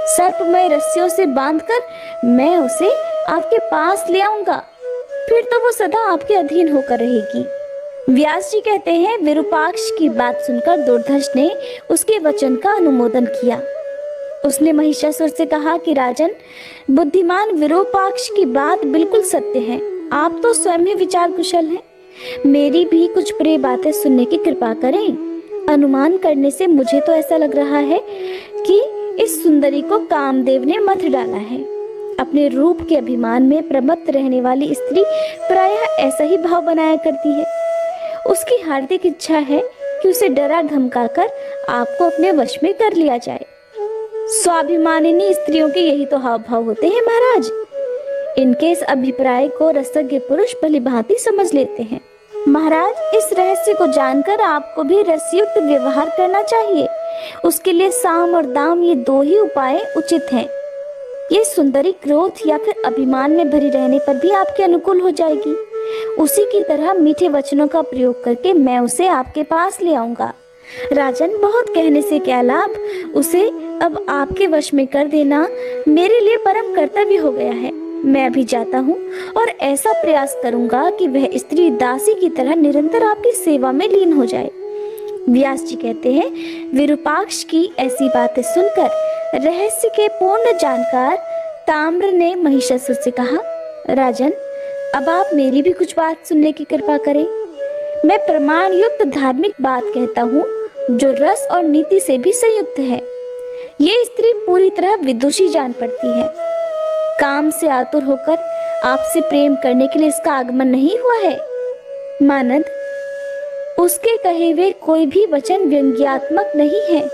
सर्पमय रस्सियों से बांधकर मैं उसे आपके पास ले आऊंगा, फिर तो वो सदा आपके अधीन होकर रहेगी। व्यास जी कहते हैं, विरूपाक्ष की बात सुनकर दुर्धर्ष ने उसके वचन का अनुमोदन किया। उसने महिषासुर से कहा कि राजन, बुद्धिमान विरूपाक्ष की बात बिल्कुल सत्य है। आप तो स्वयं ही विचार कुशल हैं। मेरी भी कुछ प्रिय बातें सुनने की कृपा करें। अनुमान करने से मुझे तो ऐसा लग रहा है कि इस सुंदरी को कामदेव ने मथ डाला है। अपने रूप के अभिमान में प्रमत्त रहने वाली स्त्री प्रायः ऐसा ही भाव बनाया करती है। उसकी हार्दिक इच्छा है कि उसे डरा धमकाकर आपको अपने वश में कर लिया जाए। स्वाभिमानिनी स्त्रियों के यही तो हाव भाव होते हैं महाराज। इनके इस अभिप्राय को रसज्ञ पुरुष भली भांति समझ लेते हैं। महाराज, इस रहस्य को जानकर आपको भी रसयुक्त व्यवहार करना चाहिए। उसके लिए साम और दाम ये दो ही उपाय उचित हैं। ये सुंदरी क्रोध या फिर अभिमान में भरी रहने पर भी आपके अनुकूल हो जाएगी। उसी की तरह मीठे वचनों का प्रयोग करके मैं उसे आपके पास ले आऊंगा। राजन, बहुत कहने से क्या लाभ, उसे अब आपके वश में कर देना मेरे लिए परम कर्तव्य हो गया है। मैं अभी जाता हूँ और ऐसा प्रयास करूंगा कि वह स्त्री दासी की तरह निरंतर आपकी सेवा में लीन हो जाए। व्यास जी कहते हैं, विरूपाक्ष की ऐसी बातें सुनकर रहस्य के पूर्ण जानकार ताम्र ने महिषासुर से कहा, राजन, अब आप मेरी भी कुछ बात सुनने की कृपा करें। मैं प्रमाण युक्त धार्मिक बात कहता हूँ जो रस और नीति से भी संयुक्त है। ये स्त्री पूरी तरह विदुषी जान पड़ती है। काम से आतुर होकर आपसे प्रेम करने के लिए इसका आगमन नहीं हुआ है। मानद, उसके कहे हुए कोई भी वचन व्यंग्यात्मक नहीं है।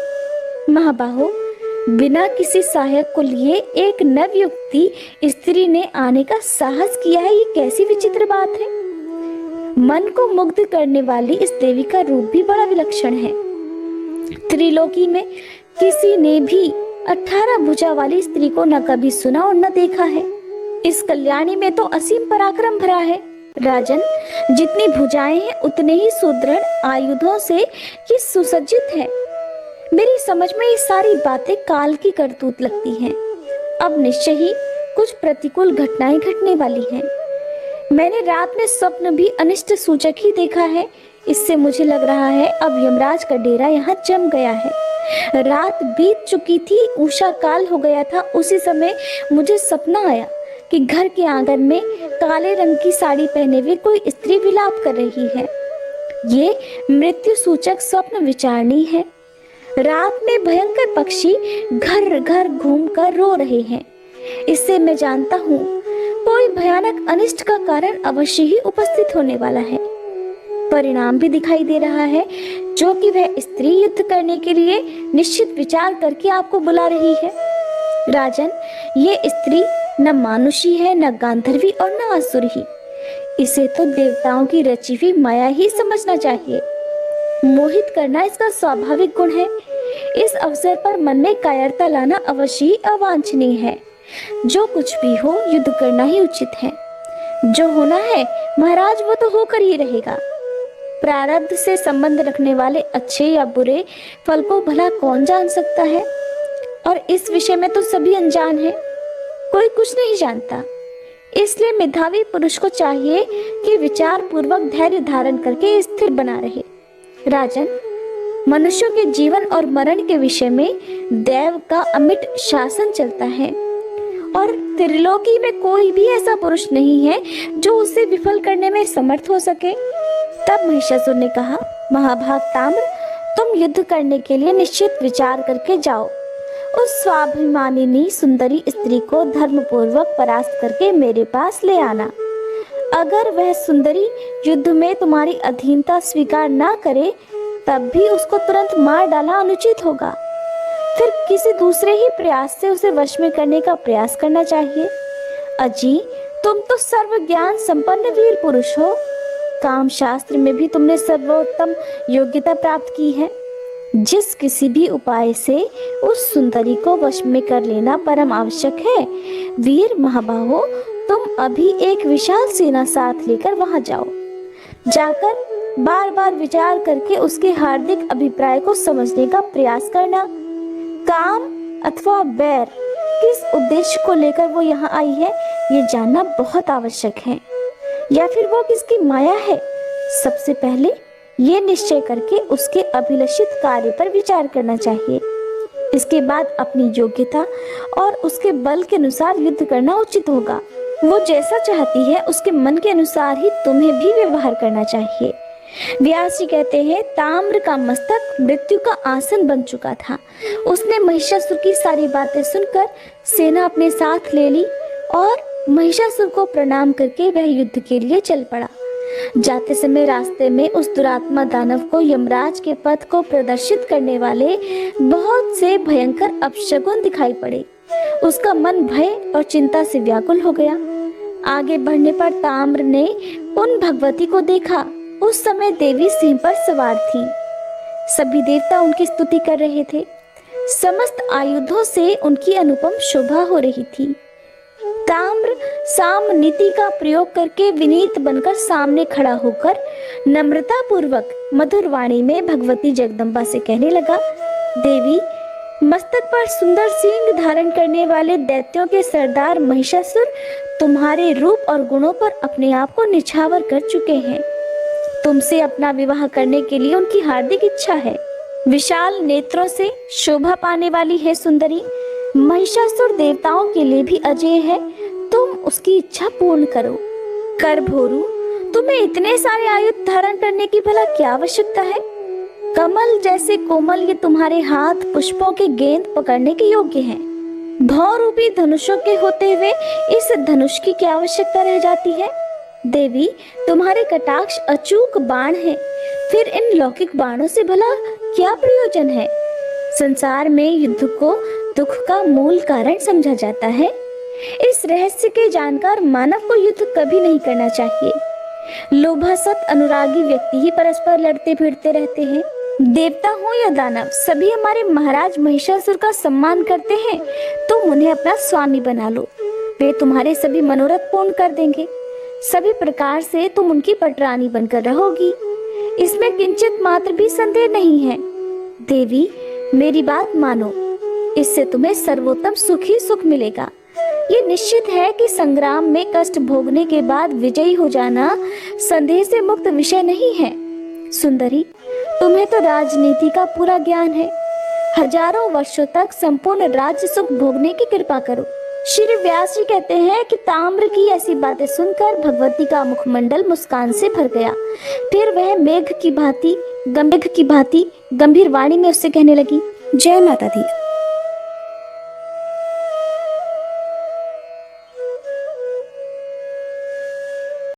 महाबाहो, बिना किसी सहायक को लिए एक नवयुक्ति स्त्री ने आने का साहस किया है, ये कैसी विचित्र बात है। मन को मुग्ध करने वाली इस देवी का रूप भी बड़ा विलक्षण है। त्रिलोकी में किसी ने भी 18 भुजा वाली स्त्री को न कभी सुना और न देखा है। इस कल्याणी में तो असीम पराक्रम भरा है। राजन, जितनी भुजाएं हैं उतने ही सुदृढ़ आयुधों से ये सुसज्जित है। मेरी समझ में ये सारी बातें काल की करतूत लगती हैं। अब निश्चय ही कुछ प्रतिकूल घटनाएं घटने वाली हैं। मैंने रात में स्वप्न भी अनिष्ट सूचक ही देखा है। इससे मुझे लग रहा है अब यमराज का डेरा यहाँ जम गया है। रात बीत चुकी थी, उषा काल हो गया था। उसी समय मुझे सपना आया कि घर के आंगन में काले रंग की साड़ी पहने हुए कोई स्त्री विलाप कर रही है। ये मृत्यु सूचक स्वप्न विचारणी है। रात में भयंकर पक्षी घर घर घूमकर रो रहे हैं। इससे मैं जानता हूँ कोई भयानक अनिष्ट का कारण अवश्य ही उपस्थित होने वाला है। परिणाम भी दिखाई दे रहा है, जो कि वह स्त्री युद्ध करने के लिए निश्चित विचार करके आपको बुला रही है। राजन, ये स्त्री न मानुषी है, न गांधर्वी और न असुर ही। इसे तो देवताओं की रची हुई माया ही समझना चाहिए। मोहित करना इसका स्वाभाविक गुण है। इस अवसर पर मन में कायरता लाना अवश्य ही अवांछनीय है। जो कुछ भी हो, युद्ध करना ही उचित है। जो होना है महाराज, वो तो होकर ही रहेगा। प्रारब्ध से संबंध रखने वाले अच्छे या बुरे फल को भला कौन जान सकता है। और इस विषय में तो सभी अनजान हैं, कोई कुछ नहीं जानता। इसलिए मेधावी पुरुष को चाहिए कि विचार पूर्वक धैर्य धारण करके स्थिर बना रहे। राजन, मनुष्यों के जीवन और मरण के विषय में देव का अमिट शासन चलता है और त्रिलोकी में कोई भी ऐसा पुरुष नहीं है जो उसे विफल करने में समर्थ हो सके। तब महिषासुर ने कहा, महाभाग ताम्र, तुम युद्ध करने के लिए निश्चित विचार करके जाओ। उस स्वाभिमानिनी सुंदरी स्त्री को धर्मपूर्वक परास्त करके मेरे पास ले आना। अगर वह सुंदरी युद्ध में तुम्हारी अधीनता स्वीकार ना करे, तब भी उसको तुरंत मार डालना अनुचित होगा। फिर किसी दूसरे ही प्रयास से उसे वश में करने का प्रयास करना चाहिए। अजी, तुम तो सर्व ज्ञान संपन्न वीर पुरुष हो। काम शास्त्र में भी तुमने सर्वोत्तम योग्यता प्राप्त की है। जिस किसी भी उपाय से उस सुंदरी को वश में कर लेना परम आवश्यक है। वीर महाबाहो, तुम अभी एक विशाल सेना साथ लेकर वहां जाओ। जाकर बार बार विचार करके उसके हार्दिक अभिप्राय को समझने का प्रयास करना। काम अथवा बैर, किस उद्देश्य को लेकर वो यहाँ आई है, ये जानना बहुत आवश्यक है। या फिर वो किसकी माया है, सबसे पहले ये निश्चय करके उसके अभिलषित कार्य पर विचार करना चाहिए। इसके बाद अपनी योग्यता और उसके बल के अनुसार युद्ध करना उचित होगा। वो जैसा चाहती है उसके मन के अनुसार ही तुम्हें भी व्यवहार करना चाहिए। व्यास जी कहते हैं, ताम्र का मस्तक मृत्यु का आसन बन चुका था। उसने महिषासुर की सारी बातें सुनकर सेना अपने साथ ले ली और महिषासुर को प्रणाम करके वह युद्ध के लिए चल पड़ा। जाते समय रास्ते में उस दुरात्मा दानव को यमराज के पथ को प्रदर्शित करने वाले बहुत से भयंकर अपशगुन दिखाई पड़े। उसका मन भय और चिंता से व्याकुल हो गया। आगे बढ़ने पर ताम्र ने उन भगवती को देखा। उस समय देवी सिंह पर सवार थी। सभी देवता उनकी स्तुति कर रहे थे। समस्त आयुधों से उनकी अनुपम शोभा हो रही थी। ताम्र साम नीति का प्रयोग करके विनीत बनकर सामने खड़ा होकर नम्रता पूर्वक मधुर वाणी में भगवती जगदम्बा से कहने लगा, देवी, मस्तक पर सुंदर सींग धारण करने वाले दैत्यों के सरदार महिषासुर तुम्हारे रूप और गुणों पर अपने आप को निछावर कर चुके हैं। तुमसे अपना विवाह करने के लिए उनकी हार्दिक इच्छा है। विशाल नेत्रों से शोभा पाने वाली है सुंदरी, महिषासुर देवताओं के लिए भी अजेय है। तुम उसकी इच्छा पूर्ण करो। कर भोरू, तुम्हें इतने सारे आयुध धारण करने की भला क्या आवश्यकता है? कमल जैसे कोमल ये तुम्हारे हाथ पुष्पों के गेंद पकड़ने के योग्य हैं। भौ रूपी धनुषों के होते हुए इस धनुष की क्या आवश्यकता रह जाती है? देवी, तुम्हारे कटाक्ष अचूक बाण है, फिर इन लौकिक बाणों से भला क्या प्रयोजन है? संसार में युद्ध को दुख का मूल कारण समझा जाता है। इस रहस्य के जानकार मानव को युद्ध कभी नहीं करना चाहिए। लोभासक्त अनुरागी व्यक्ति ही परस्पर लड़ते भिड़ते रहते हैं। देवता हो या दानव, सभी हमारे महाराज महिषासुर का सम्मान करते हैं। तुम उन्हें अपना स्वामी बना लो, वे तुम्हारे सभी मनोरथ पूर्ण कर देंगे। सभी प्रकार से तुम उनकी पटरानी बनकर रहोगी, इसमें किंचित मात्र भी संदेह नहीं है। देवी, मेरी बात मानो, इससे तुम्हें सर्वोत्तम सुख ही सुख मिलेगा। ये निश्चित है कि संग्राम में कष्ट भोगने के बाद विजयी हो जाना संदेह से मुक्त विषय नहीं है। सुंदरी, तुम्हें तो राजनीति का पूरा ज्ञान है। हजारों वर्षों तक संपूर्ण राज्य सुख भोगने की कृपा करो। श्री व्यास जी कहते हैं कि ताम्र की ऐसी बातें सुनकर भगवती का मुखमंडल मुस्कान से भर गया। फिर वह मेघ की भांति गंभीर वाणी में उससे कहने लगी, जय माता दी।